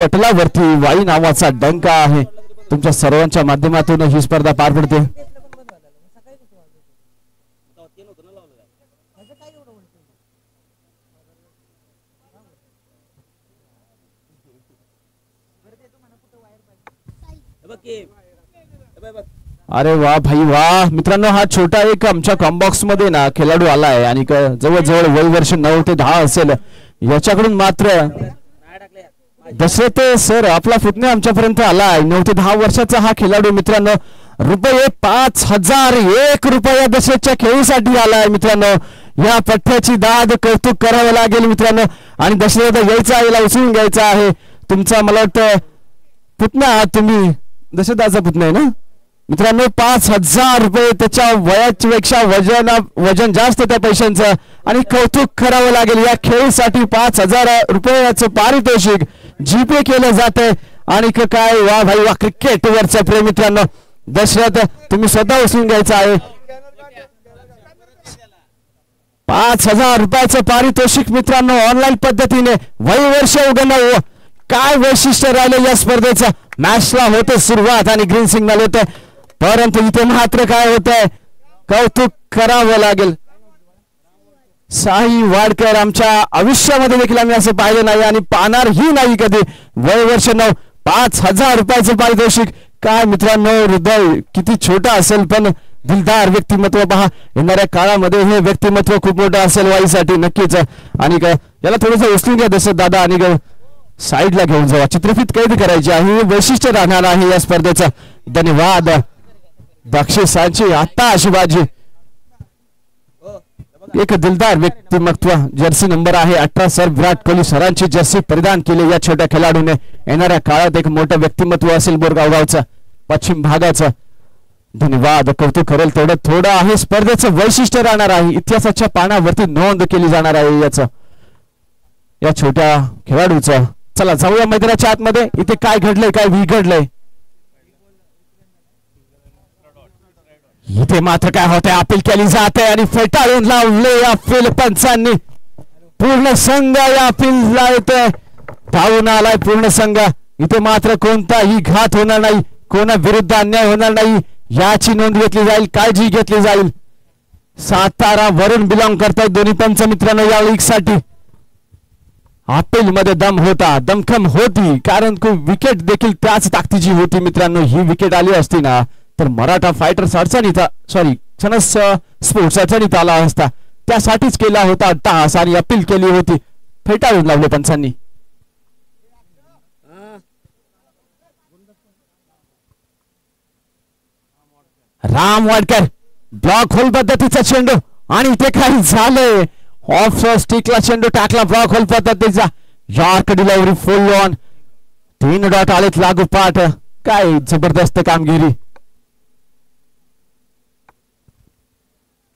पटलावरती वाई नावाचा डंका आहे. तुमच्या सर्वांच्या माध्यमातून ही स्पर्धा पार पडते. अरे वा भाई वा मित्रांनो, हा छोटा एक आमच्या कॉम्बॉक्स मध्ये ना खेळाडू आलाय आणि जवळजवळ वय वर्ष 9 ते 10 असेल. याच्याकडून मात्र दशरथ सर आपला पुतण्या आमच्यापर्यंत आलाय. 9 ते 10 वर्षाचा हा खेळाडू मित्रांनो. रुपये 5001 रुपया दशरथच्या खेळीसाठी आलाय मित्रांनो. या पठ्ठ्याची दाद कौतुक करावं लागेल मित्रांनो. आणि दशरथ यायचा, याला उचलून घ्यायचा आहे. तुमचा मला वाटतं पुतण्या, तुम्ही दशरथाचा पुतण्या आहे ना मित्रांनो. 5000 रुपये त्याच्या वयापेक्षा वजन जास्त त्या पैशांचं आणि कौतुक करावं लागेल. या खेळीसाठी 5000 रुपयाचं पारितोषिक जीपे केलं जातंय. आणि काय वा भाई वा, क्रिकेट वरचं प्रेम मित्रांनो. दशरथ तुम्ही स्वतः उचलून घ्यायचं आहे. 5000 रुपयाचं पारितोषिक मित्रांनो. ऑनलाईन पद्धतीने वय वर्ष उघडणं काय वैशिष्ट्य राहिले या स्पर्धेचं. मॅचला होते सुरुवात आणि ग्रीन सिग्नल होते, परंतु इथे मात्र काय होतंय, कौतुक करावं लागेल. साई वाडकर आमच्या आयुष्यामध्ये देखील आम्ही असं पाहिलं नाही आणि पाहणारही नाही कधी. वय वर्ष 9, 5000 रुपयाचं पारितोषिक. काय मित्रांनो, हृदय किती छोटा असेल पण दिलदार व्यक्तिमत्व पहा. येणाऱ्या काळामध्ये हे व्यक्तिमत्व खूप मोठं असेल वाईसाठी नक्कीच. आणि याला थोडंसं उचलून घ्या दशरथ दादा आणि साईडला घेऊन जावा. चित्रफित कैद करायची आहे, हे वैशिष्ट्य राहणार आहे या स्पर्धेचं. धन्यवाद. बक्षिसांची आता शिवाजी एक दिलदार व्यक्तिमत्व. जर्सी नंबर आहे 18 सर विराट कोहली सरांची जर्सी परिधान केली या छोट्या खेळाडूने. येणाऱ्या काळात एक मोठं व्यक्तिमत्व असेल बोरगाव गावचं, पश्चिम भागाचं. धन्यवाद. कौतुक करेल तेवढं थोडं आहे. स्पर्धेचं वैशिष्ट्य राहणार आहे, इतिहासाच्या पानावरती नोंद केली जाणार आहे याचं, या छोट्या खेळाडूचं. चला जाऊया मैदानाच्या आतमध्ये. इथे काय घडलंय, काय बिघडलंय. इथे मात्र काय होतंय, अपील केली जाते आणि फेटाळून लावले अपील पंचांनी. पूर्ण संघ या अपीलला येतोय, धावून आलाय पूर्ण संघ. इथे मात्र कोणताही घात होणार नाही, कोणा विरुद्ध अन्याय होणार नाही याची नोंद घेतली जाईल, काळजी घेतली जाईल. सातारा वरून बिलॉंग करतायत दोन्ही पंच मित्रांनो या लीग साठी. अपील मध्ये दम होता, दमखम होती, कारण विकेट देखील त्याच ताकदीची होती मित्रांनो. ही विकेट आली असती ना तर मराठा फायटर्स अडचणीत, सॉरी सनस स्पोर्ट्स अडचणीत आला असता. त्यासाठीच केला होता टास आणि अपील केली होती, फेटाळून लावले पंचांनी. राम वाडकर ब्लॉक होल पद्धतीचा चेंडू आणि इथे काही झालंय. ऑफ स्टिकला चेंडू टाकला ब्लॉक होल पद्धतीचा. York delivery full on. 3 dot आलेत लागोपाठ. काय जबरदस्त कामगिरी.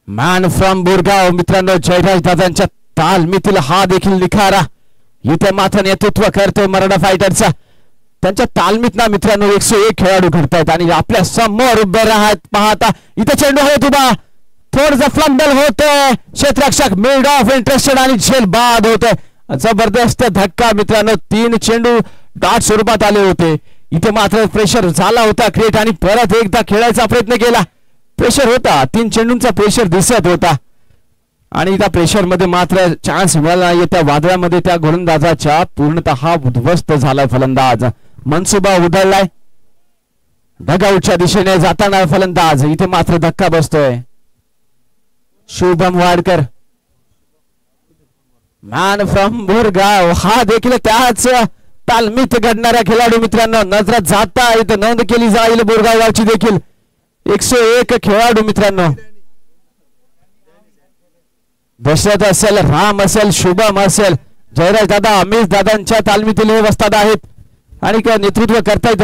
मॅन फ्रॉम बोरगाव मित्रांनो, जयराज दादांच्या तालमीतील हा देखील निखारा. इथे मात्र नेतृत्व करतोय मराठा फायटरचा. त्यांच्या तालमीत ना मित्रांनो 101 खेळाडू घडतायत आणि आपल्या समोर उभे राहत पाहता इथे चेंडू हवेत उभा. थोडंसं फ्लंबल होतोय, क्षेत्ररक्षक मिड ऑफ इंटरेस्टेड आणि झेल बाद होतोय. जबरदस्त धक्का मित्रांनो. 3 चेंडू डॉट स्वरूपात आले होते. इथे मात्र प्रेशर झाला होता क्रिएट आणि परत एकदा खेळायचा प्रयत्न केला. प्रेशर होता, 3 चेंडूंचा प्रेशर दिसत होता आणि त्या प्रेशर मध्ये मात्र चान्स मिळाला नाही. त्या वादळामध्ये त्या गोलंदाजाच्या पूर्णतः उद्ध्वस्त झालाय फलंदाज. मनसुबा उधळलाय डगआउटच्या दिशेने जाताना फलंदाज. इथे मात्र धक्का बसतोय. शुभम वाडकर मॅन फ्रॉम बोरगाव हा देखील त्याच तालमीत घडणारा खेळाडू मित्रांनो. नजरात जाता इथं नोंद केली जाईल बोरगाव गावची देखील. 101 खेळाडू मित्रांनो. दशरथ असेल, राम असेल, शुभम असेल, जयराज दादा, अमित दादांच्या तालमीतील हे वस्ताद आहेत आणि नेतृत्व करतायत.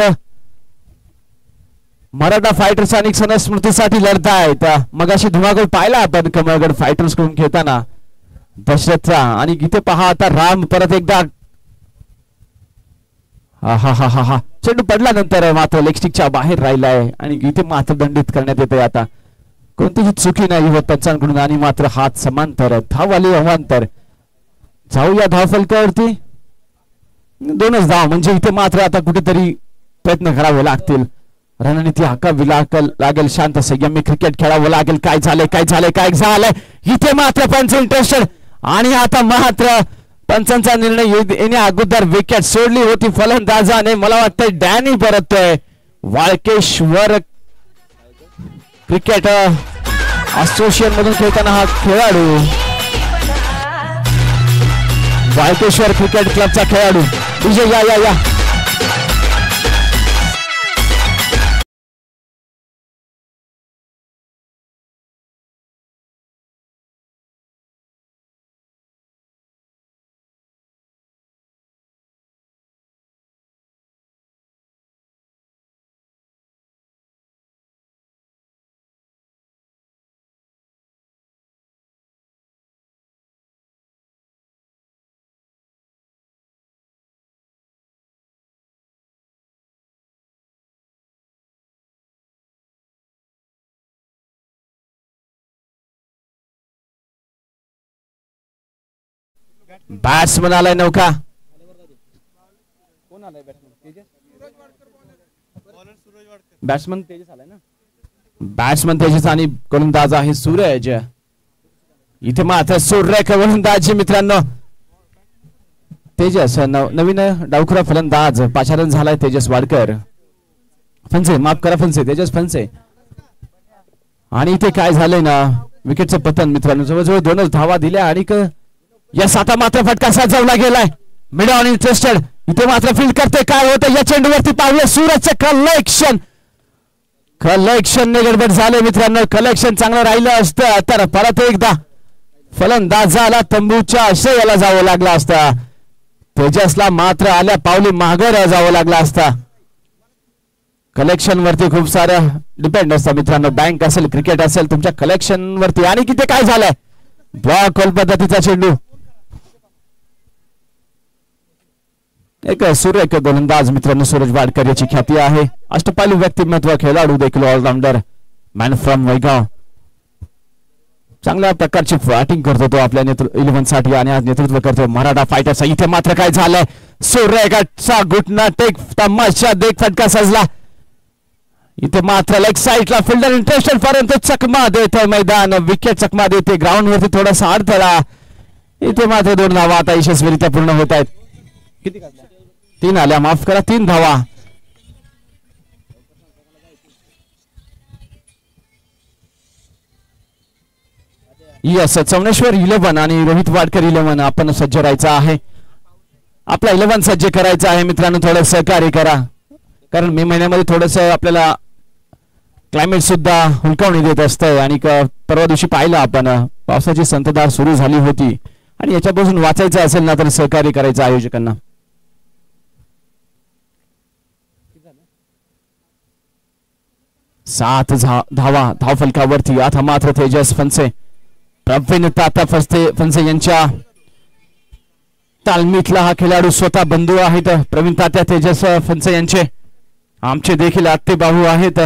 मराठा फायटर्स आणि सनद स्मृतीसाठी लढतायत. मगाशी धुमाकूळ पाहिला आपण कमळगड फायटर्स कडून खेळताना दशरथचा. आणि इथे पहा आता राम परत एकदा. हा चेंडू पडल्यानंतर मात्र लेगस्टिकच्या बाहेर राहिलाय आणि इथे मात्र दंडित करण्यात येते. आता कोणतीही चुकी नाही होत पंचांकडून आणि मात्र हात समांतर, धाव आली अवांतर. जाऊया धावफलकावरती. 2च धाव म्हणजे इथे मात्र आता कुठेतरी प्रयत्न करावे लागतील. रणनीती हाकावी लागेल. शांत संयमी क्रिकेट खेळावं लागेल. काय झालंय इथे मात्र पंच इंटरेस्टेड आणि आता मात्र पंचांचा निर्णय येण्या अगोदर विकेट सोडली होती फलंदाजाने. मला वाटतं डॅनी परततोय. वाळकेश्वर क्रिकेट असोसिएशन मधून खेळताना हा खेळाडू, वाळकेश्वर क्रिकेट क्लबचा खेळाडू विजय या बॅट्समन आलाय नौका. कोण आलाय बॅट्समन तेजस आलाय ना. बॅट्समन तेजस आणि गोलंदाज आहे सूरज. इथे मात्र सूर्यरेखा गोलंदाजी मित्रांनो. तेजस नवीन डावखुरा फलंदाज पाचारण झालाय तेजस वाडकर. फनसे माफ करा तेजस फनसे. आणि इथे काय झालंय ना, विकेटचं पतन मित्रांनो. जवळजवळ 2च धावा दिल्या आणि या साता मात्र फटका सजवला गेलाय. मिड ऑन इंटरेस्टेड इथे मात्र फील्ड करते. काय होतं या चेंडूवरती पाहूया. सूरजचे कलेक्शन ने गडबड झाले मित्रांनो. कलेक्शन चांगलं राहिलं असतं तर परत एकदा फलंदाजाला तंबूच्या आश्रयाला जावं लागलं असतं. तेजसला मात्र आल्या पावली माघार जावं लागलं असतं. कलेक्शन वरती खूप सारं डिपेंड असतं मित्रांनो. बँक असेल, क्रिकेट असेल, तुमच्या कलेक्शन वरती. आणि किती काय झालंय, ब्लॉक होल पद्धतीचा चेंडू. एक सूर्यरेखा गोलंदाज मित्रांनो सूरज वाडकर याची ख्याती आहे. अष्टपैलू व्यक्तिमत्व, खेळाडू देखील, ऑलराऊंडर, मॅन फ्रॉम वैगाव. चांगल्या प्रकारची बॅटिंग करतो तो आपल्या 11 साठी आणि आज नेतृत्व करतो मराठा फायटर्स. इथे मात्र काय झालंय, सूर्यरेखाचा घुटना टेक तमाशा देख फटका सजला. इथे मात्र लेग साइडला फिल्डर इंटरेस्टेड परंतु चकमा देते मैदान. विकेट चकमा देते. ग्राउंड वरती थोडासा अडथळा. इथे मात्र 2 धावा आता यशस्वीरित्या पूर्ण होत आहेत. किती 3 आल्या, माफ करा 3 धावा. यस, चवनेश्वर 11 आणि रोहित वाडकर 11 आपण सज्ज राहायचं आहे. आपला 11 सज्ज करायचा आहे मित्रांनो. थोडं सहकार्य करा कारण मे महिन्यामध्ये थोडस आपल्याला क्लायमेट सुद्धा हुलकावणी देत असतं. आणि परवा दिवशी पाहिलं आपण पावसाची संततधार सुरू झाली होती आणि याच्यापासून वाचायचं असेल ना तर सहकार्य करायचं आयोजकांना. 7 धावा धावफलकावरती. आता मात्र तेजस फनसे, प्रवीण तात्या फनसे यांच्या तालमीतला हा खेळाडू स्वतः बंधू आहेत. प्रवीण तात्या तेजस फनसे यांचे आमचे देखील आत्ते भाऊ आहेत.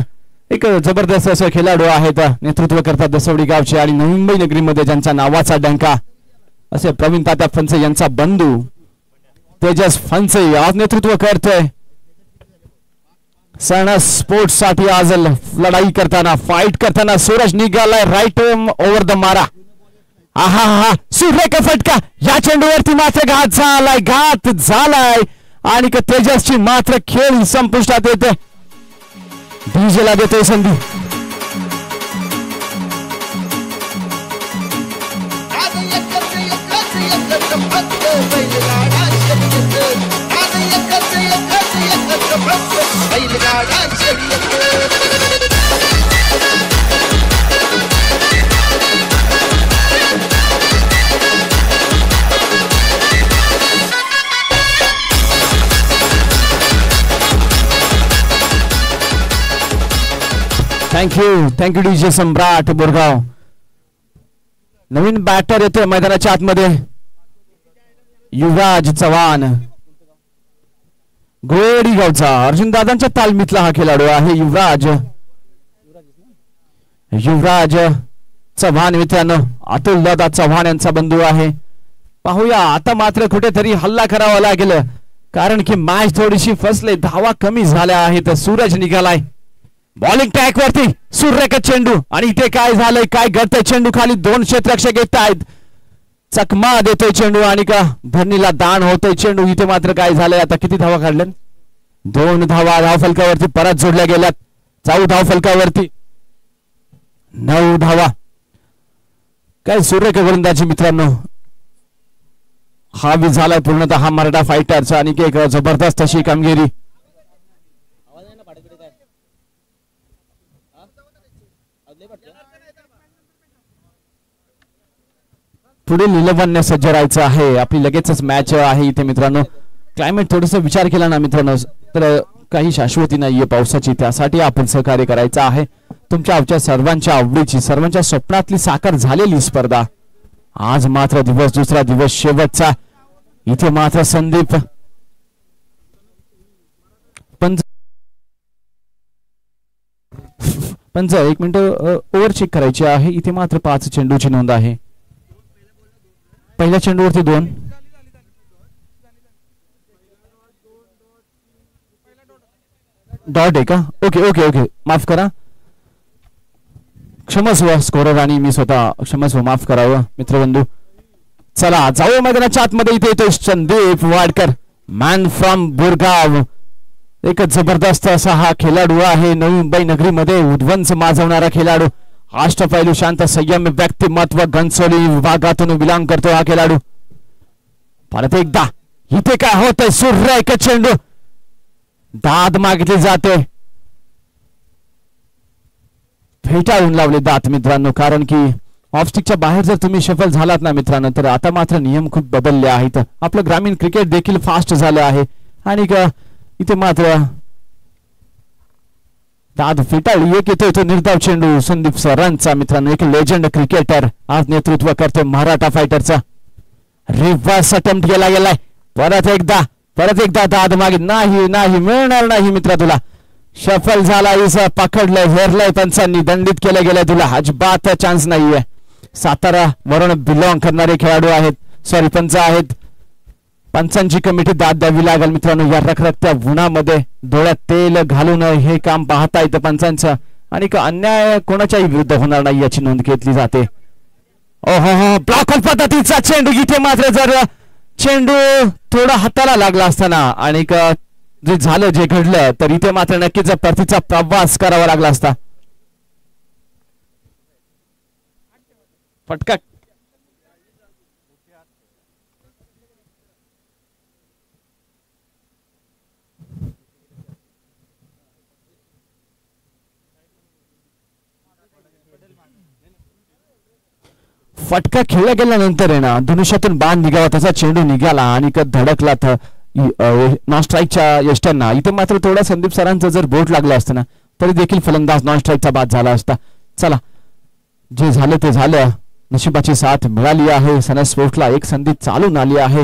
एक जबरदस्त असे खेळाडू आहेत. नेतृत्व करतात दसवडी गावचे आणि नवी मुंबई नगरीमध्ये ज्यांचा नावाचा डंका असे प्रवीण तात्या फनसे यांचा बंधू तेजस फनसे आज नेतृत्व करतोय. सण स्पोर्ट्स साठी आज लढाई करताना, फाइट करताना सूरज निघालाय राईट ओव्हर द मारा. आहा सूर्यरेखा फटका. या चेंडूवरती मात्र घात झालाय आणि तेजसची मात्र खेळ संपुष्टात येते. डीजेला देतोय संधी. थँक्यू डीजे सम्राट बोरगाव. नवीन बॅटर येतोय मैदानाच्या आतमध्ये, युवराज चव्हाण गोडीगावचा. अर्जुन दादांच्या तालमीतला हा खेळाडू आहे युवराज चव्हाण मित्रांनो. अतुल दादा चव्हाण यांचा बंधू आहे. पाहूया आता मात्र कुठेतरी हल्ला करावा लागेल. कारण की मॅच थोडीशी फसले, धावा कमी झाल्या आहेत. सूरज निघालाय बॉलिंग ट्रॅक वरती, सुरेख चेंडू आणि इथे काय झालंय, काय घडतंय, चेंडू खाली 2 क्षेत्ररक्षक येत आहेत, चकमा देतोय चेंडू आणि का धरणीला दान होतोय चेंडू. इथे मात्र काय झालंय, आता किती धावा काढल्या, 2 धावा धावफलकावरती परत जोडल्या गेल्यात. जाऊ धावफलकावरती 9 धावा. काय सुरेख गोलंदाजी मित्रांनो, हा बी झालाय पूर्णतः हा मराठा फायटरचा आणि एक जबरदस्त अशी कामगिरी. पुढील 11 सज्ज राहायचं आहे. आपली लगेचच मॅच आहे इथे मित्रांनो. क्लायमेट थोडस विचार केला ना मित्रांनो तर काही शाश्वती नाहीये पावसाची, त्यासाठी आपण सहकार्य करायचं आहे. तुमच्या आमच्या सर्वांच्या आवडीची, सर्वांच्या स्वप्नातली साकार झालेली स्पर्धा. आज मात्र दिवस, दुसरा दिवस शेवटचा. इथे मात्र संदीप पंच 1 मिनिट ओव्हर चेक करायची आहे. इथे मात्र 5 चेंडूची नोंद आहे. पहिल्या चेंडूवरती 2, डॉट आहे का? ओके ओके ओके, माफ करा, क्षमस्व स्कोरर आणि मी स्वतः क्षमस्व, माफ करावं मित्रबंधू. चला जाऊ मैदानाच्या आतमध्ये. इथे येतोय संदीप वाडकर, मॅन फ्रॉम बोरगाव. एक जबरदस्त असा हा खेळाडू आहे. नवी मुंबई नगरीमध्ये उद्वंस माजवणारा खेळाडू, अष्टपैलू, शांत, संयमी व्यक्तिमत्व, घनसोली विभागातून बिलॉंग करतो हा खेळाडू. परत एकदा इथे काय होतंय, सुरेख चेंडू, दाद मागितली जाते, फेटाळून लावले दात मित्रांनो. कारण की ऑफस्टिकच्या बाहेर जर तुम्ही सफल झालात ना मित्रांनो तर आता मात्र नियम खूप बदलले आहेत. आपलं ग्रामीण क्रिकेट देखील फास्ट झालं आहे आणि इथे मात्र दाद फेटाळली. एक येतोय तो निर्धाव चेंडू संदीप सरांचा मित्रांनो. एक लेजंड क्रिकेटर आज नेतृत्व करतोय मराठा फायटरचा. रिव्हर्स अटेम्प्ट केला गेलाय. परत एकदा दाद मागे, नाही नाही मिळणार नाही मित्रा तुला. सफल झाला, पकडलंय, हेरलंय पंचांनी, दंडित केलं गेलंय तुला, अजिबात चान्स नाहीये. सातारा वरून बिलॉंग करणारे खेळाडू आहेत, सॉरी पंच आहेत. पंचांची कमिटी दाद द्यावी लागेल मित्रांनो. या रखरखत्या उन्हामध्ये डोळ्यात तेल घालून हे काम पाहता येतं पंचांचं आणि अन्याय कोणाच्याही विरुद्ध होणार नाही याची नोंद घेतली जाते. ओहो, ब्लॉकर पद्धतीचा चेंडू. इथे मात्र जर चेंडू थोडा हाताला लागला असताना आणि जे झालं, जे घडलं, तर इथे मात्र नक्कीच परतीचा प्रवास करावा लागला असता. फटका फटका खेळला गेल्यानंतर आहे ना, धनुष्यातून बाण निघावा, त्याचा चेंडू निघाला आणि धडकला नॉन स्ट्राईकच्या यष्ट्यांना. इथे मात्र थोडा संदीप सरांचं जर बोट लागलं असतं ना तरी देखील फलंदाज नॉन स्ट्राईकचा बाद झाला असता. चला, जे झालं ते झालं. नशिबाची साथ मिळाली आहे. सनस्पोर्टला एक संधी चालून आली आहे.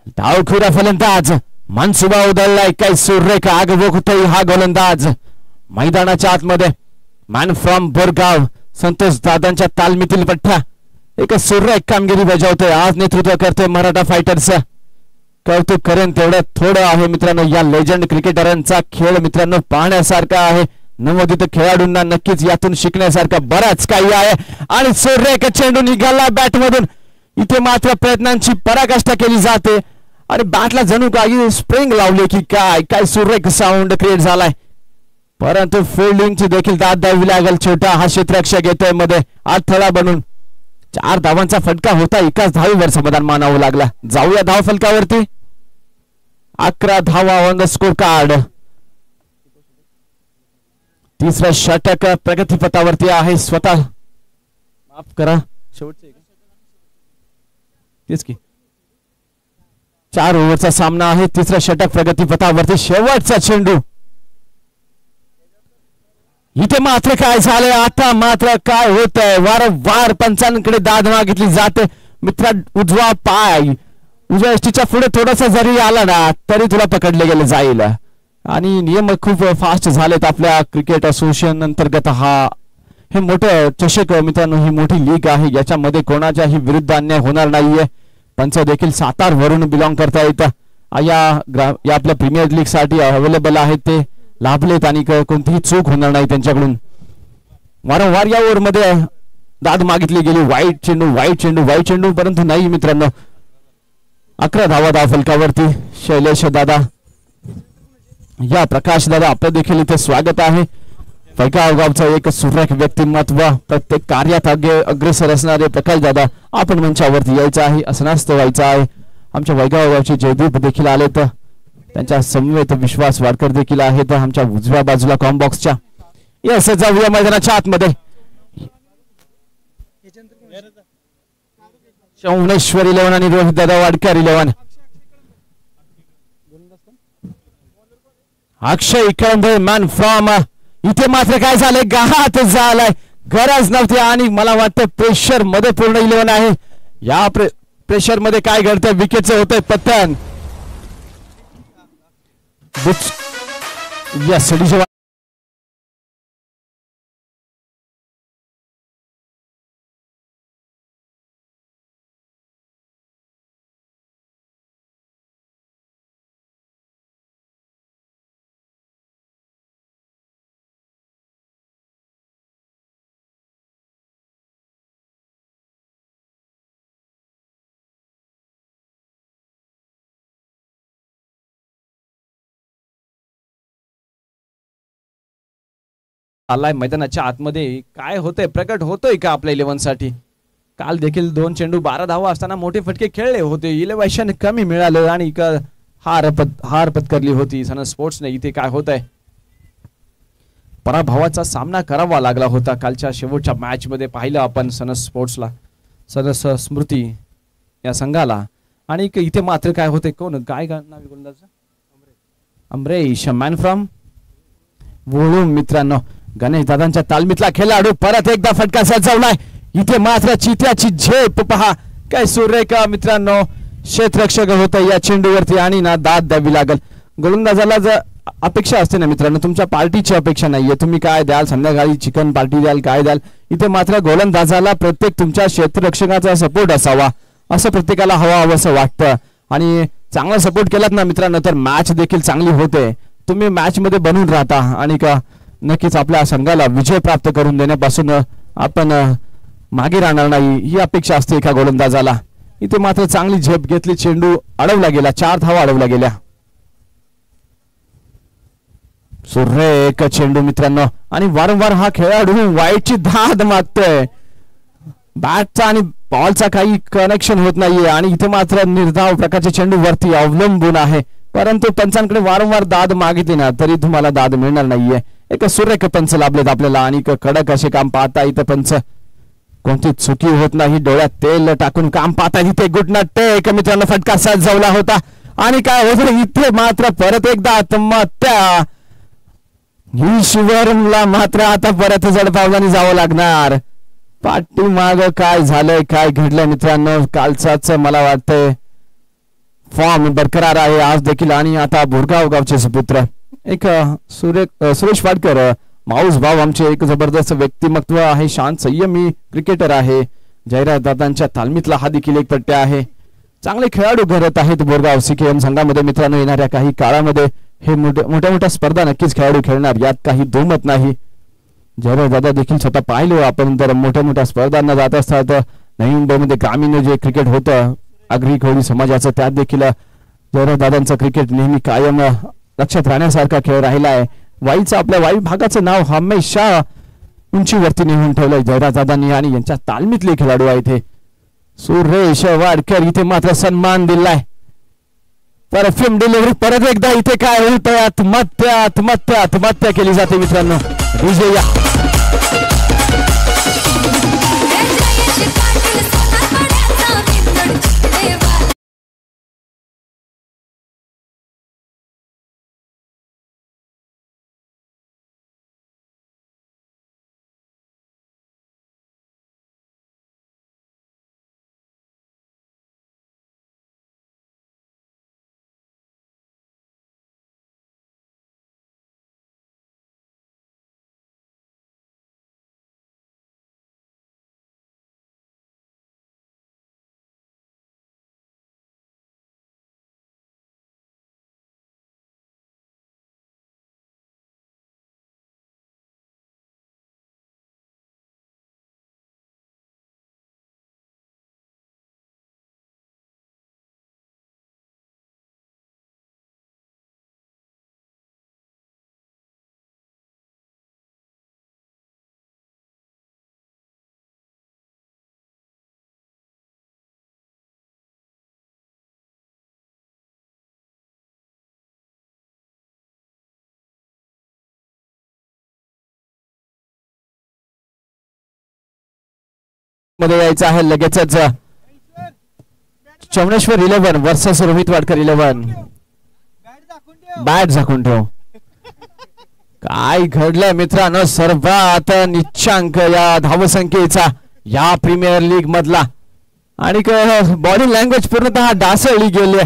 डावखुरा फलंदाज मनसुबा उधळलाय. काय सुरेख आग बोगतोय हा गोलंदाज मैदानाच्या आतमध्ये. मॅन फ्रॉम बोरगाव संतोष दादांच्या तालमीतील पठ्ठा एक सुरेख कामगिरी बजावतोय. आज नेतृत्व करतोय मराठा फायटर्स. कौतुक करेन तेवढं थोडं आहे मित्रांनो. या लेजंड क्रिकेटरांचा खेळ मित्रांनो पाहण्यासारखा आहे. नवोदित खेळाडूंना नक्कीच यातून शिकण्यासारखं बराच काही आहे. आणि सुरेख चेंडू निघाला बॅटमधून. इथे मात्र प्रयत्नांची पराकाष्ठा केली जाते आणि बॅटला जणू काही स्प्रिंग लावली की काय. काय सुरेख साऊंड क्रिएट झालाय. परंतु फिल्डिंगची देखील दाद द्यावी लागेल. छोटा हा क्षेत्ररक्षक येतोय मध्ये अडथळा बनून. 4 धावांचा फटका होता, एकाच धावेवर समाधान मानावं लागला. जाऊया धाव फलकावरती. 11 धावा ऑन द स्कोर कार्ड. तिसरा षटक प्रगतीपथावरती आहे. स्वतः माफ करा, शेवटचे तेच की 4 ओव्हरचा सामना आहे. तिसरा षटक प्रगतीपथावरती. शेवटचा चेंडू. इथे मात्र काय झालंय, आता मात्र काय होतंय, वारंवार पंचांकडे दाद मागितली जाते. मित्रा, उजवा पाय उजव्या एसटीच्या पुढे थोडासा जरी आला ना तरी तुला पकडले गेले जाईल. आणि नियम खूप फास्ट झालेत आपल्या क्रिकेट असोसिएशन अंतर्गत. हे मोठं चषक मित्रांनो, ही मोठी लीग आहे. याच्यामध्ये कोणाच्याही विरुद्ध अन्याय होणार नाहीये. पंच देखील सातार वरून बिलॉंग करता येतं या आपल्या प्रीमियर लीग साठी अवेलेबल आहेत ते लाभलेत आणि कोणतीही चूक होणार नाही त्यांच्याकडून. वारंवार या ओव्हरमध्ये दाद मागितली गेली. वाईट चेंडू परंतु नाही मित्रांनो. 11 धावा धाव फलकावरती. शैलेश दादा या प्रकाश दादा आपलं देखील इथे स्वागत आहे. गावचं एक सुरेख व्यक्तिमत्व प्रत्येक कार्यात अग्रेसर असणारे प्रकाश दादा आपण मंचावरती यायचं आहे असनास्त व्हायचं आहे. आमच्या गावचे जयदीप देखील आलेत. त्यांच्या समवेत विश्वास वाडकर देखील आहेत आमच्या उजव्या बाजूला कॉम्बॉक्सच्या. यस जाऊया मैदानाच्या आतमध्ये. शौनेश्वर 11 आणि रोहित दादा वाडकर 11. अक्षय इकडे मॅन फ्रॉम. इथे मात्र काय झालंय घात झालाय. गरज नव्हती आणि मला वाटतं प्रेशर मध्ये पूर्ण 11 आहे. या प्रेशर मध्ये काय घडतंय विकेटचं होतंय पतन. यस आलाय मैदानाच्या आतमध्ये. काय होतंय प्रकट होतोय का आपल्या 11 साठी. काल देखील 2 चेंडू 12 धावा असताना मोठे फटके खेळले होते. 11 कमी मिळालं आणि हार पत्करली होती सन स्पोर्ट्सने. इथे काय होतंय पराभवाचा सामना करावा लागला होता कालच्या शेवटच्या मॅच मध्ये. पाहिलं आपण सनस स्पोर्ट्सला सनस स्मृती या संघाला. आणि इथे मात्र काय होते कोण काय नाव गोलंदाज अमरेश मॅन फ्रॉम वळू. मित्रांनो गणेश दादांच्या तालमीतला खेळाडू परत एकदा फटका सजवलाय. इथे मात्र चित्याची झेप पहा काय सुरेख मित्रांनो. क्षेत्ररक्षक होत या चेंडूवरती आणि ना दाद द्यावी लागल. गोलंदाजाला जर अपेक्षा असते ना मित्रांनो तुमच्या पार्टीची अपेक्षा नाहीये. तुम्ही काय द्याल संध्याकाळी चिकन पार्टी द्याल काय द्याल. इथे मात्र गोलंदाजाला प्रत्येक तुमच्या क्षेत्ररक्षकाचा सपोर्ट असावा असं प्रत्येकाला हवं असं वाटतं. आणि चांगला सपोर्ट केलात ना मित्रांनो तर मॅच देखील चांगली होते. तुम्ही मॅच मध्ये बनून राहता आणि का नक्कीच आपल्या संघाला विजय प्राप्त करून देण्यापासून आपण मागे राहणार नाही ही अपेक्षा असते एका गोलंदाजाला. इथे मात्र चांगली झेप घेतली. चेंडू अडवला गेला. 4 धावा अडवल्या गेल्या. सुरेख चेंडू मित्रांनो आणि वारंवार हा खेळाडू वाईटची धाद मागतोय. बॅटचा आणि बॉलचा काही कनेक्शन होत नाहीये आणि इथे मात्र निर्धाव प्रकारचे चेंडू वरती अवलंबून आहे. परंतु पंचांकडे वारंवार दाद मागितली ना तरी तुम्हाला दाद मिळणार नाहीये. एक सुरेख पंच लाभलेत आपल्याला आणि कडक असे काम पाहता. इथं पंच कोणती चुकी होत नाही. डोळ्यात तेल टाकून काम पाहता. इथे गुडना टेक मित्रांनो फटका सजवला होता आणि काय होत इथे मात्र परत एकदा आत्महत्या. ईश्वरला मात्र आता परत जड पावलाने जावं लागणार. पाठीमाग काय झालंय काय घडलंय मित्रांनो. कालचाच मला वाटतंय फॉर्म बरकरार आहे आज देखील. आणि आता बोरगाव गावचे सुपुत्र एक सुरेश वाडकर माऊस भाव आमचे एक जबरदस्त व्यक्तिमत्व आहे. शांत संयमी क्रिकेटर आहे. जयराज दादांच्या तालमीतला हा देखील एक पट्ट्या आहे. चांगले खेळाडू घडत आहेत बोरगाव CKM संघामध्ये मित्रांनो. येणाऱ्या काही काळामध्ये हे मोठ्या स्पर्धा नक्कीच खेळाडू खेळणार यात काही दुमत नाही. जयराज दादा देखील स्वतः पाहिलो आपण तर मोठ्या स्पर्धांना जात असतात. नवी मुंबईमध्ये ग्रामीण जे क्रिकेट होतं आगरी कोळी समाजाचं त्यात देखील जयराज दादांचं क्रिकेट नेहमी कायम लक्षात राहण्यासारखा खेळ राहिला आहे. वाईचं आपल्या वाई भागाचं नाव हमेशा उंचीवरती नेऊन ठेवलंय जयराज दादांनी आणि यांच्या तालमीतले खेळाडू आहेत हे सुरेश वाडकर. इथे मात्र सन्मान दिलाय. परफ्यूम डिलिव्हरी परत एकदा इथे काय होतंय आत्महत्या केली जाते मित्रांनो. विजय मध्ये यायचं आहे लगेचच. चौनेश्वर 11 वर्सेस रोहित वाडकर 11. बॅट झाकून ठेव. काय घडलंय मित्रांनो, सर्वात निच्चांक या धावसंख्येचा या प्रीमियर लीग मधला. आणि बॉडी लँग्वेज पूर्णतः डासळली गेली.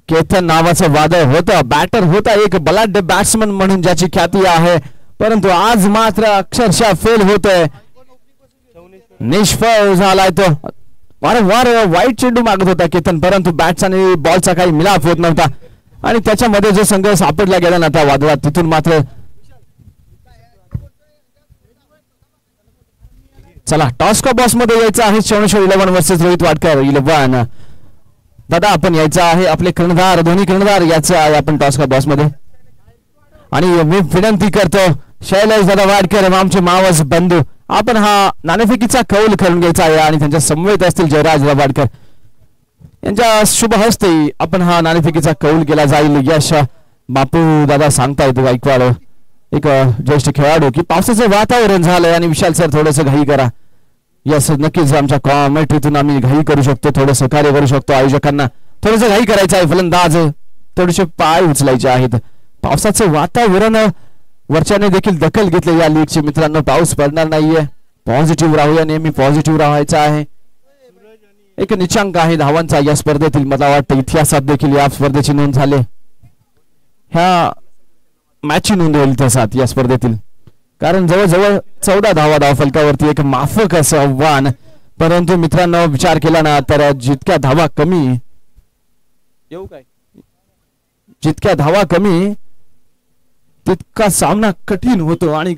केतन नावाचं वादळ होतं, बॅटर होता, एक बलाढ्य बॅट्समन म्हणून ज्याची ख्याती आहे, परंतु आज मात्र अक्षरशः फेल होतोय, निष्फळ झालाय तो. वारंवार वाईट चेंडू मागत होता केतन, परंतु बॅट्स आणि बॉलचा काही मिलाप होत नव्हता. आणि त्याच्यामध्ये जो संघ सापडला गेला ना त्या वादळात, तिथून मात्र चला टॉस का बॉस मध्ये यायचं आहे. चौनेश्वर 11 वर्सेस रोहित वाडकर 11. दादा आपण यायचं आहे, आपले कर्णधार दोन्ही कर्णधार याचं आहे आपण टॉस का बॉस मध्ये. आणि मी विनंती करतो शैलेश दादा वाडकर आमचे मावस बंधू, आपण हा नाणेफेकीचा कौल करून घ्यायचा आहे. आणि त्यांच्या समवेत असतील जयराज वाडकर यांच्या शुभ हस्ते आपण हा नाणेफेकीचा कौल केला जाईल. यश बापू दादा सांगतायत गायकवाड एक ज्येष्ठ खेळाडू की पावसाचं वातावरण झालंय आणि विशाल सर थोडंसं घाई करा. यस नक्कीच आमच्या कॉमेंट्रीतून आम्ही घाई करू शकतो, थोडं सहकार्य करू शकतो. आयोजकांना थोडंसं घाई करायचं आहे, फलंदाज थोडेसे पाय उचलायचे आहेत. पावसाचं वातावरण वरच्याने देखील दखल घेतली या लीगची मित्रांनो. पाऊस पडणार नाहीये, पॉझिटिव्ह राहूया, नेहमी पॉझिटिव्ह राहायचं आहे. एक निचांक आहे धावांचा या स्पर्धेतील, मला वाटतं इतिहासात देखील या स्पर्धेची नोंद झाली, ह्या मॅचची नोंद होईल इतिहासात या स्पर्धेतील. कारण जवळजवळ 14 धावा धावफलकावरती, एक माफक असं आव्हान. परंतु मित्रांनो विचार केला ना तर जितक्या धावा कमी जितक्या धावा कमी तितका सामना कठीण होतो. आणि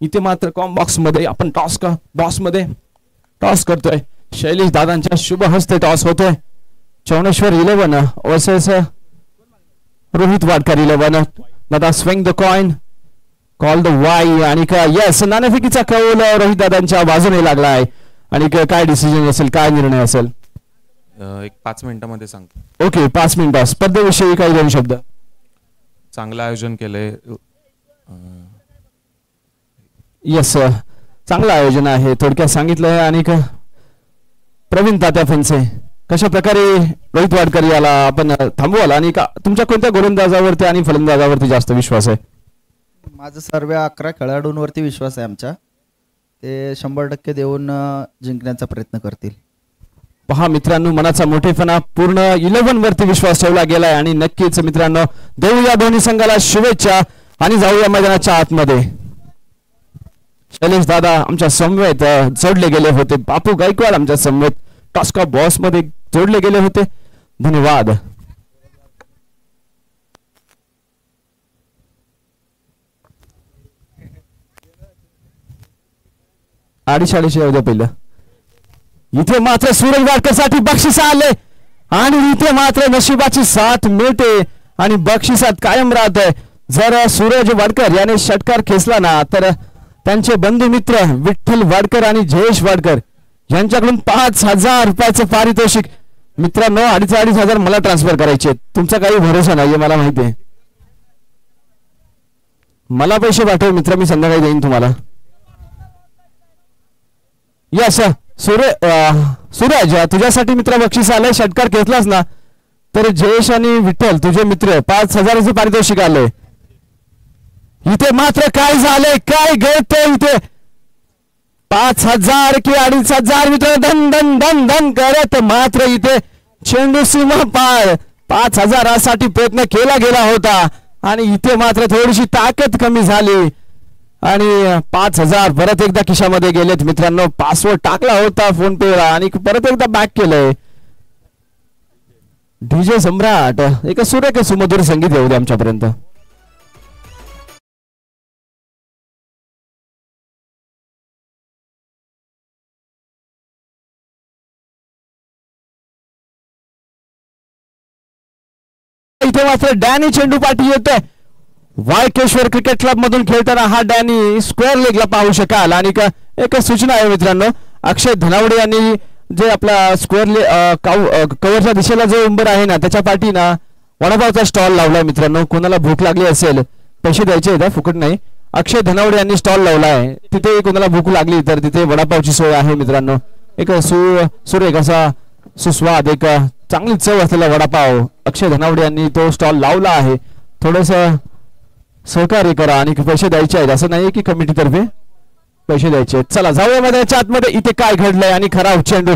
इथे मात्र कॉम्बॉक्स मध्ये आपण टॉस का बॉस मध्ये टॉस करतोय. शैलेश दादांच्या शुभ हस्ते टॉस होतोय. चौनेश्वर 11 वर्सेस रोहित वाडकर 11. दादा swing the coin, call the वाई. आणि यस नाणेफेकीचा कौल रोहित दादांच्या बाजूने लागलाय. आणि काय डिसिजन असेल, काय निर्णय असेल, एक 5 मिनिटांमध्ये सांगतो. ओके 5 मिनिटं. स्पर्धेविषयी काही 2 शब्द. चांगलं आयोजन केलंय. यस चांगलं आयोजन आहे थोडक्यात सांगितलंय. आणि प्रवीण तात्या फेंसे कशा प्रकारे रोहित वाडकर याला आपण थांबवाल आणि तुमच्या कोणत्या गोलंदाजावरती आणि फलंदाजावरती जास्त विश्वास आहे? माझं सर्व 11 खेळाडूंवरती विश्वास आहे आमच्या. ते 100% देऊन जिंकण्याचा प्रयत्न करतील. पहा मित्रांनो, मनाचा मोठेपणा पूर्ण 11 वरती विश्वास ठेवला गेलाय. आणि नक्कीच मित्रांनो देऊया दोन्ही संघाला शुभेच्छा आणि जाऊया मैदानाच्या आतमध्ये. शैलेश दादा आमच्या समवेत जोडले गेले होते, बापू गायकवाड आमच्या समवेत टॉस का बॉस मध्ये जोडले गेले होते. धन्यवाद. अडीचशे येऊ द्या पहिलं. इथे मात्र सूरज वाडकर साठी बक्षीस आले आणि इथे मात्र नशिबाची साथ मिळते आणि बक्षिसात कायम राहते. जर सूरज वाडकर याने षटकार खेचला ना तर त्यांचे बंधू मित्र विठ्ठल वाडकर आणि जयेश वाडकर यांच्याकडून 5,000 रुपयाचं पारितोषिक. मित्रांनो 2,500 मला ट्रान्सफर करायचे, तुमचा काही भरोसा नाहीये मला माहिती आहे. मला पैसे पाठव मित्र, मी संध्याकाळी देईन तुम्हाला. यस सूरज तुझ्यासाठी मित्र बक्षीस आलंय. षटकार खेचलास ना तर जयेश आणि विठ्ठल तुझे मित्र 5,000चे पारितोषिक आले. इथे मात्र काय झालंय, काय घडतंय इथे? 5,000 की 2,500 मित्र धन धन धन धन करत मात्र इथे चेंडू सीमा पार 5,000 साठी प्रयत्न केला गेला होता आणि इथे मात्र थोडीशी ताकद कमी झाली आणि 5,000 परत एकदा खिशामध्ये गेलेत. मित्रांनो पासवर्ड टाकला होता फोन पे ला आणि परत एकदा बॅक केलंय. डीजे सम्राट एक सुरेख सुमधुर संगीत येऊ दे आमच्यापर्यंत. इथे मात्र डॅनी चेंडू पाठी येतोय. वाळकेश्वर क्रिकेट क्लब मधून खेळताना हा डॅनी स्क्वेअर लेगला पाहू शकाल. आणि एक सूचना आहे मित्रांनो, अक्षय धनावडे यांनी जे आपला स्क्वेअर कव्हरच्या दिशेला जो उंबर आहे ना त्याच्या पाठी ना वडापावचा स्टॉल लावलाय. मित्रांनो कोणाला भूक लागली असेल, पैसे द्यायचे आहेत फुकट नाही. अक्षय धनावडे यांनी स्टॉल लावलाय, तिथे कोणाला भूक लागली तर तिथे वडापावची सोय आहे मित्रांनो. एक सुरेख असा सुस्वाद एक चांगली चव असलेला वडापाव अक्षय धनावडे यांनी तो स्टॉल लावला आहे. थोडस सहकार्य करा आणि पैसे द्यायचे आहेत असं नाही की कमिटीतर्फे पैसे द्यायचे आहेत. चला जाऊया मैदानाच्या आतमध्ये. इथे काय घडलंय आणि खराब चेंडू,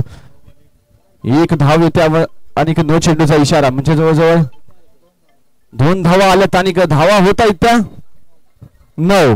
एक धाव येते आणि नो चेंडूचा इशारा म्हणजे जवळजवळ 2 धावा आल्यात आणि धावा होता त्या 9.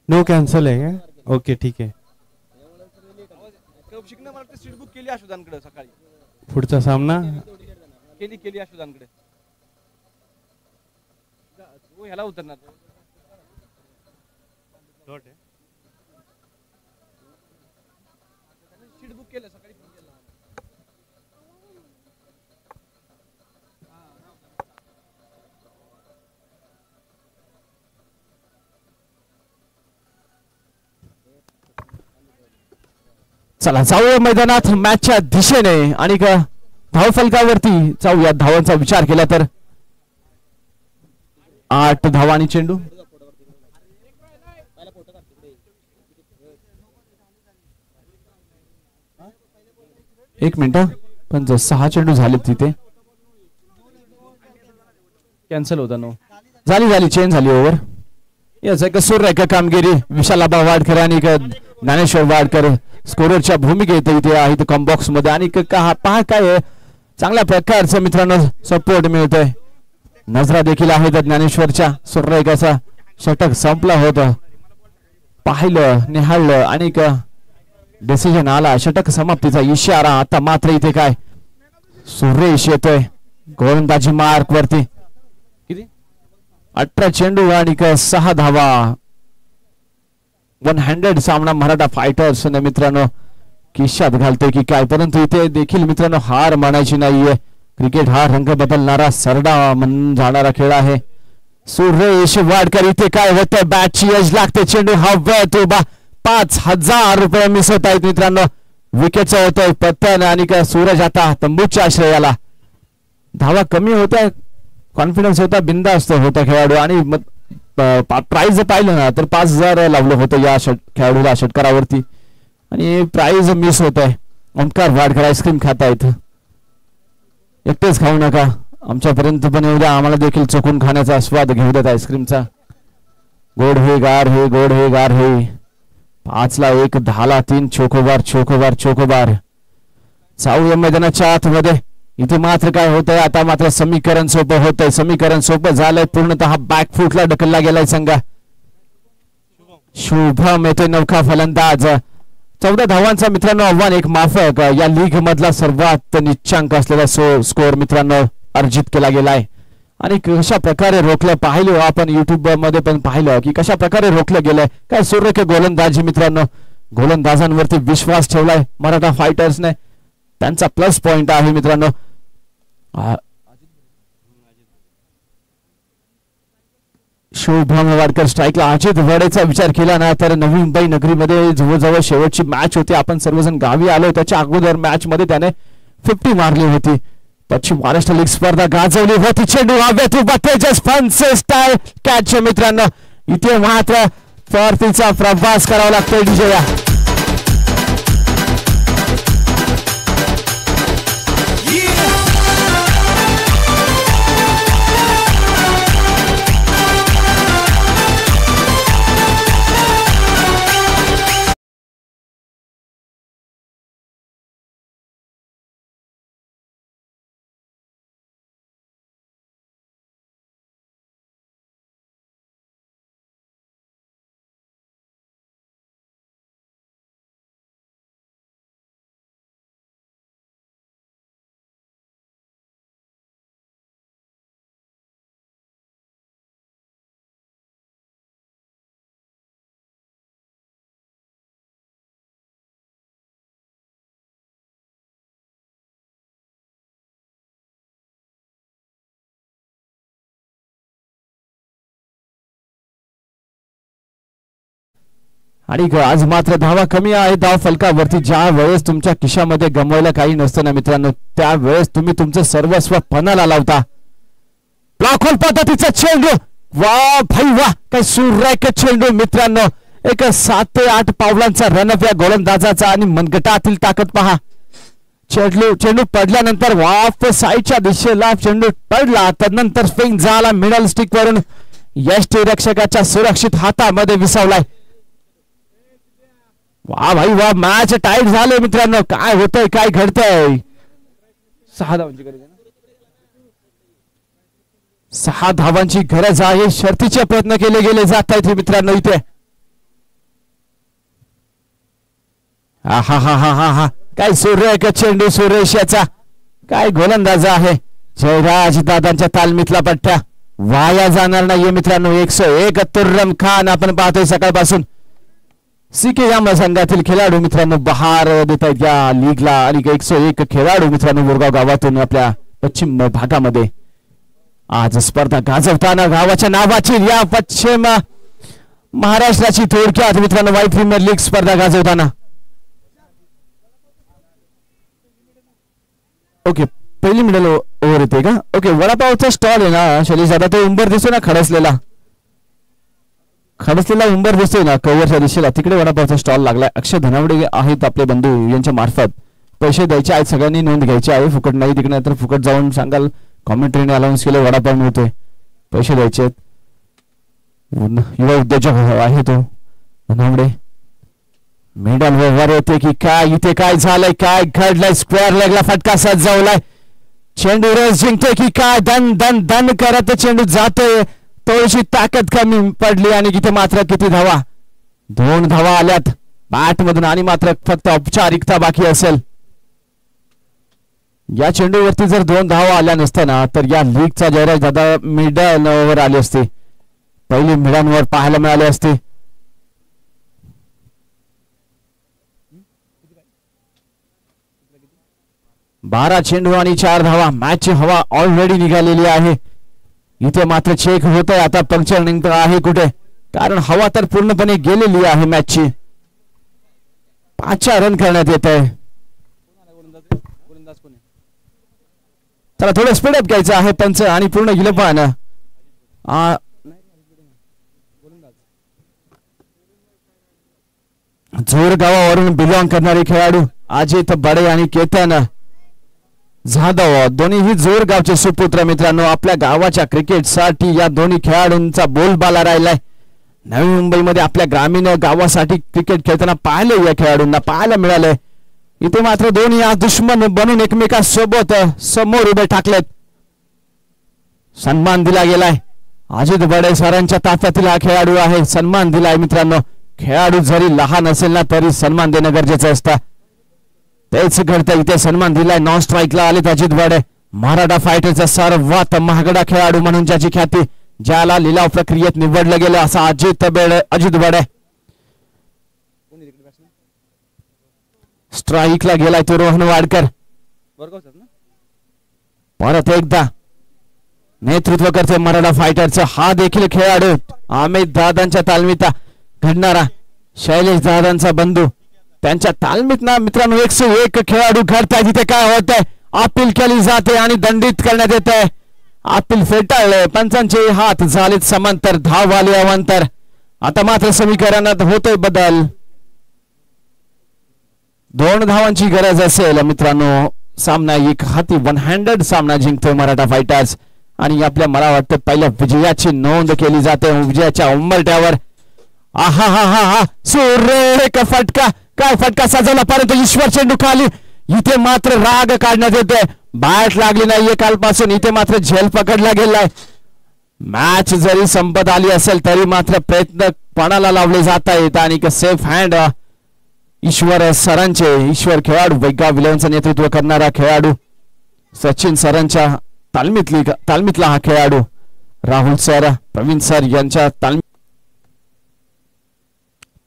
नो कॅन्सल आहे का? ओके ठीक आहे. सीट बुक केली आशुदांकडे सकाळी. पुढचा सामना केली आशुदांकडे. ह्याला उतरणार सीट बुक केलं सकाळी. चला जाऊया मैदानात मॅचच्या दिशेने आणि धावफलकावरती जाऊया. धावांचा विचार केला तर 8 धावा आणि चेंडू. एक मिनिट पण 6 चेंडू झाले तिथे. कॅन्सल होता. नो झाली चेंज झाली ओव्हर. यस एक सुरेख कामगिरी विशालाबा वाडकर आणि ज्ञानेश्वर वाडकर स्कोररच्या भूमिकेत इथे आहेत कॉम्बॉक्स मध्ये. आणि पहा काय चांगल्या प्रकारचं मित्रांनो सपोर्ट मिळतोय. नजरा देखील आहेत ज्ञानेश्वरच्या. सुरेख असा षटक संपला होता, पाहिलं निहाळलं आणि डिसिजन आला. षटक समाप्तीचा इशारा. आता मात्र इथे काय सुरेश येतोय गोलंदाजी मार्क वरती. किती 18 चेंडू आणि 6 धावा. 100 सामना मराठा फायटर्स मित्रांनो खिशात घालतोय की काय. परंतु इथे देखील मित्रांनो हार मानायची नाहीये. क्रिकेट हा रंग बदलणारा सरडा म्हणून जाणारा खेळ आहे. सुरेश वाडकर इथे काय होतं, बॅटची एज लागते, चेंडू हवेत उभा. 5,000 रुपये मिस होत आहेत मित्रांनो. विकेटचं होतंय पतन आणि सूरज आता तंबूच्या आश्रयाला. धावा कमी होत्या, कॉन्फिडन्स होता, बिंदास्त होता खेळाडू. आणि प्राइज पाहिलं ना तर 5,000 लावलं होतं या खेळाडूला षटकारावरती आणि प्राइज मिस होत आहे. ओंकार वाडकर आईस्क्रीम खातायत. एकटेच खाऊ नका, आमच्यापर्यंत पण येऊ द्या, आम्हाला देखील चोखून खाण्याचा स्वाद घेऊ द्यात आईस्क्रीमचा. गोड हे गार हे, गोड हे गार हे. 5ला 1, 10ला 3, चोकोबार चोकोबार चोकोबार. जाऊया मैदानाच्या आतमध्ये. इथे मात्र काय होतंय, आता मात्र समीकरण सोपं होतंय. समीकरण सोपं झालंय पूर्णतः. बॅकफुटला ढकलला गेलाय संघ. शुभम येतोय नौका फलंदाज. 14 धावांचा मित्रांनो आव्हान. एक माफक या लीग मधला सर्वात निच्चांक असलेला स्कोर मित्रांनो अर्जित केला गेलाय. आणि कशा प्रकारे रोखलं पाहिलं आपण, युट्यूब मध्ये पण पाहिलं की कशा प्रकारे रोखलं गेलंय. काय सुरेख गोलंदाजी मित्रांनो. गोलंदाजांवरती विश्वास ठेवलाय मराठा फायटर्सने, त्यांचा प्लस पॉइंट आहे मित्रांनो. शुभम वाडकर स्ट्राईकला. अजित वडेचा विचार केला ना तर नवी मुंबई नगरीमध्ये जवळजवळ शेवटची मॅच होती, आपण सर्वजण गावी आलो. त्याच्या अगोदर मॅच मध्ये त्याने 50 मारली होती. पश्चिम महाराष्ट्र लीग स्पर्धा गाजवली होती. चेंडू हवेत उभा, तेजस फन्से स्टाईल कॅच मित्रांनो. इथे मात्र परतीचा प्रवास करावा लागतोय विजया. आणि आज मात्र धावा कमी आहे धाव फलकावरती. ज्या वेळेस तुमच्या खिशामध्ये गमवायला काही नसतं ना मित्रांनो, त्यावेळेस तुम्ही तुमचं सर्वस्व पणाला लावता. ब्लॉकहोल पद्धतीचा चेंडू, वा भाई वा, काय सुरेख चेंडू मित्रांनो. एक 7 ते 8 पावलांचा रनअप या गोलंदाजाचा आणि मनगटातील ताकद पहा. चेंडू पडल्यानंतर वाफ साईडच्या दिशेला चेंडू पडला, तदनंतर स्विंग झाला मिडल स्टिक वरून यष्टीरक्षकाच्या सुरक्षित हातामध्ये विसावलाय. वा भाई वा, मॅच टाईट झाले मित्रांनो. काय होतंय, काय घडतंय. 6 धावांची गरज आहे. शर्तीचे प्रयत्न केले गेले जात आहेत मित्रांनो इथे. हा हा हा हा हा हा, काय सुरेख चेंडू सुरेश याचा. काय गोलंदाज आहे. जयराज दादांच्या तालमीतला पट्ट्या वाया जाणार नाहीये मित्रांनो. 101 तुर्रम खान आपण पाहतोय सकाळपासून. सीके या संघातील खेळाडू मित्रांनो बहार देत आहेत या लीगला. आणि 101 खेळाडू मित्रांनो बोरगाव गावातून आपल्या पश्चिम भागामध्ये आज स्पर्धा गाजवताना गावाच्या नावाची या पश्चिम महाराष्ट्राची थोडक्यात मित्रांनो वाईट प्रीमियर लीग स्पर्धा गाजवताना. ओके, पहिली मिडल ओव्हर येते का. ओके, वडापावचा स्टॉल आहे ना शैलेश दादा, तो उंबर दिसतोय ना खडसलेला उंबर दिसतोय ना कव्हरच्या दिशेला, तिकडे वडापावचा स्टॉल लागलाय. अक्षय धनावडे आहेत आपले बंधू, यांच्या मार्फत पैसे द्यायचे आहेत. सगळ्यांनी नोंद घ्यायची आहे. फुकट नाही तिकडे, तर फुकट जाऊन सांगाल कॉमेंट्रीने अनाउन्स केलं वडापाव मिळतोय, पैसे द्यायचे आहेत. युवा उद्योजक आहे तो धनावडे. मेडल व्यवहार येते की काय, इथे काय झालंय, काय घडलंय. स्क्वेअर लेगला फटका सजवलाय. चेंडू रस जिंकतोय की काय. दन दन दन करत चेंडू जातोय. थोडीशी ताकद कमी पडली आणि इथे मात्र किती धावा, 2 धावा आल्यात बॅट मधून आणि मात्र फक्त औपचारिकता बाकी असेल. या चेंडूवरती जर 2 धावा आल्या नसत्या ना तर या लीगचा जयराज दादा मिडल ओव्हर आली असते, पहिली मिडल पाहायला मिळाले असते. बारा चेंडू आणि 4 धावा. मॅचची हवा ऑलरेडी निघालेली आहे. इथे मात्र चेक होत आहे आता पंक्चर आहे कुठे, कारण हवा तर पूर्णपणे गेलेली आहे मॅचची. 5 रन करण्यात येत आहे. चला थोडं स्पीडअप घ्यायचं आहे पंच आणि पूर्ण गेलं पण. जोर गावावरून बिलॉंग करणारे खेळाडू अजित बडे आणि केतन जाधव दोन्हीही जोर गावचे सुपुत्र मित्रांनो. आपल्या गावाच्या क्रिकेटसाठी या दोन्ही खेळाडूंचा बोलबाला राहिलाय. नवी मुंबईमध्ये आपल्या ग्रामीण गावासाठी क्रिकेट खेळताना पाहिले या खेळाडूंना पाहायला मिळाले. इथे मात्र दोन्ही आज दुश्मन बनून एकमेकांसोबत समोर उभे ठाकलेत. सन्मान दिला गेलाय. अजित बडे सरांच्या ताफ्यातील हा खेळाडू आहे. सन्मान दिलाय मित्रांनो. खेळाडू जरी लहान असेल ना तरी सन्मान देणं गरजेचं असतं. तेच घडतं इथे. सन्मान दिलाय. नॉन स्ट्राईकला आलेत अजित बडे. मराठा फायटरचा सर्वात महागडा खेळाडू म्हणून ज्याची ख्याती, ज्याला लिलाव प्रक्रियेत निवडलं गेलं असा अजित बडे. स्ट्राईकला गेलाय तो रोहन वाडकर. परत एकदा नेतृत्व करते मराठा फायटरचं. हा देखील खेळाडू अमित दादांच्या तालमीत घडणारा शैलेश दादांचा बंधू. त्यांच्या तालमीत ना मित्रांनो 101 खेळाडू घडताय. तिथे काय होत आहे, अपील केली जाते आणि दंडित करण्यात येत आहे. अपील फेटाळले. पंचांचे हात झालेत समांतर. धाव आली अवांतर. आता मात्र समीकरणात होतोय बदल. 2 धावांची गरज असेल मित्रांनो. सामना एक हाती 1 हँडेड सामना जिंकतोय मराठा फायटर्स आणि आपल्या मला वाटतं पहिल्या विजयाची नोंद केली जाते विजयाच्या उंबरठ्यावर. आहा हा हा हा, सुरेख फटका. काय फटका सजवला, परंतु ईश्वर चेंडू खाली. इथे मात्र राग काढण्यात येतोय. बॅट लागली नाहीये कालपासून. इथे मात्र झेल पकडला गेलाय. मॅच जरी संपत आली असेल तरी मात्र प्रयत्न पणाला लावले जात आहेत आणि सेफ हँड ईश्वर सरांचे. ईश्वर खेळाडू वैगा विलियमचं नेतृत्व करणारा खेळाडू, सचिन सरांच्या तालमीतला हा खेळाडू. राहुल सर, प्रवीण सर यांच्या तालमी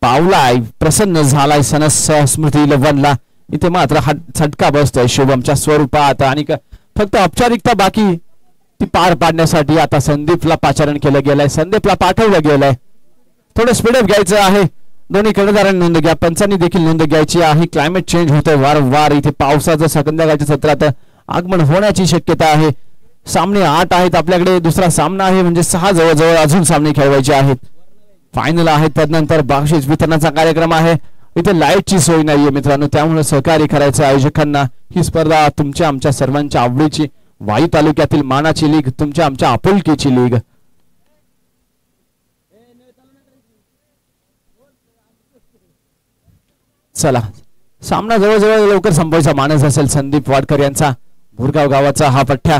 पावलाय. प्रसन्न झालाय सनस स्मृती 11ला. इथे मात्र हा झटका बसतोय शुभमच्या स्वरूपात आणि फक्त औपचारिकता बाकी ती पार पाडण्यासाठी आता संदीपला पाचारण केलं गेलंय. संदीपला पाठवलं गेलंय. थोडं स्पीडअप घ्यायचं आहे दोन्ही कर्णधारांनी नोंद घ्या, पंचांनी देखील नोंद घ्यायची आहे. क्लायमेट चेंज होतोय वारंवार, इथे पावसाचं संध्याकाळच्या सत्रात आगमन होण्याची शक्यता आहे. सामने 8 आहेत आपल्याकडे, दुसरा सामना आहे म्हणजे 6 जवळजवळ अजून सामने खेळवायचे आहेत. फायनल आहेत, त्यानंतर बक्षीस वितरणाचा कार्यक्रम आहे. इथे लाईटची सोय नाहीये मित्रांनो, त्यामुळे सहकार्य करायचं आयोजकांना. ही स्पर्धा तुमच्या आमच्या सर्वांच्या आवडीची, वाई तालुक्यातील मानाची लीग, तुमच्या आमच्या आपुलकीची लीग. चला, सामना जवळजवळ लवकर संपवायचा मानस असेल संदीप वाडकर यांचा. भोरगाव गावाचा हा पठ्ठ्या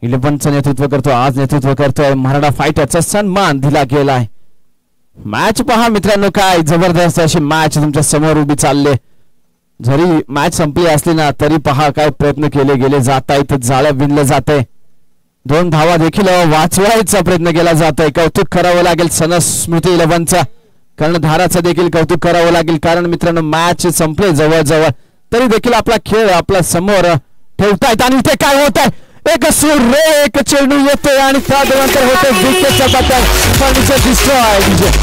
11चं नेतृत्व करतो, आज नेतृत्व करतोय. मराठा फायटरचा सन्मान दिला गेलाय. मॅच पहा मित्रांनो, काय जबरदस्त अशी मॅच तुमच्या समोर उभी चालले. जरी मॅच संपली असली ना तरी पहा काय प्रयत्न केले गेले जात आहेत, जाळं विणलं जात आहे. 2 धावा देखील वाचवायचा प्रयत्न केला जात आहे. कौतुक करावं लागेल स्मृती 11चा, कर्णधाराचं देखील कौतुक करावं लागेल. कारण मित्रांनो मॅच संपले जवळजवळ, तरी देखील आपला खेळ आपल्या समोर ठेवतायत. आणि इथे काय होत आहे, एक सूर रे, एक चेंडू येतोय आणि त्यानंतर होते विकेटचा पतन. फर्निचर डिस्ट्रॉय विजय.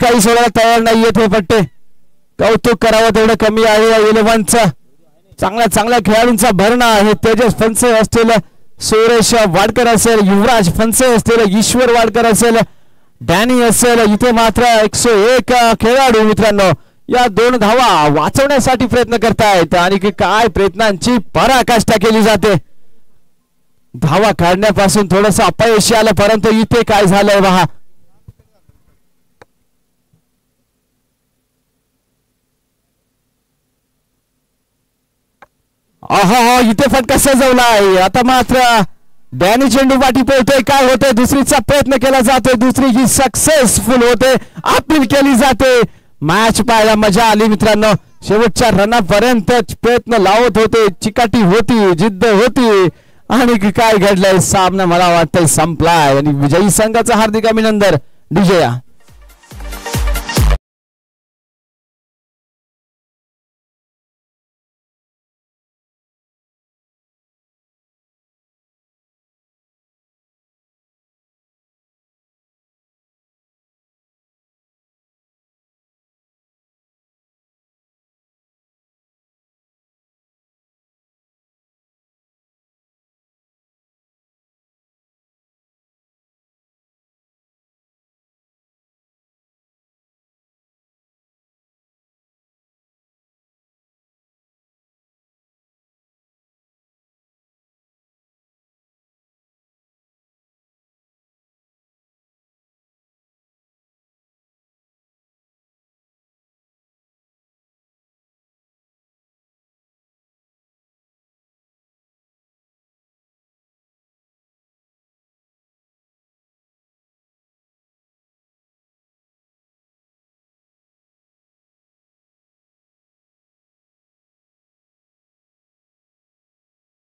काही सोडायला तयार नाहीये ते पट्टे. कौतुक करावं तेवढं कमी आहे. 11चा चांगल्या खेळाडूंचा भरणा आहे. तेजस फणसे असतील, सुरेश वाडकर असेल, युवराज फणसे असतील, ईश्वर वाडकर असेल, डॅनी असेल. इथे मात्र 101 खेळाडू मित्रांनो या 2 धावा वाचवण्यासाठी प्रयत्न करतायत आणि काय प्रयत्नांची पराकाष्ठा केली जाते. धावा काढण्यापासून थोडंसं अपयशी आलं, परंतु इथे काय झालंय पहा. इथे फटका सजवलाय. आता मात्र डॅनी चेंडू पाठी पोहतोय. काय होतंय, दुसरीचा प्रयत्न केला जातोय, दुसरी ही सक्सेसफुल होते, अपील केली जाते. मॅच पाहायला मजा आली मित्रांनो. शेवटच्या रनापर्यंत प्रयत्न लावत होते, चिकाटी होती, जिद्द होती आणि काय घडलंय, सामना मला वाटतंय संपलाय आणि विजयी संघाचा हार्दिक अभिनंदन. विजया.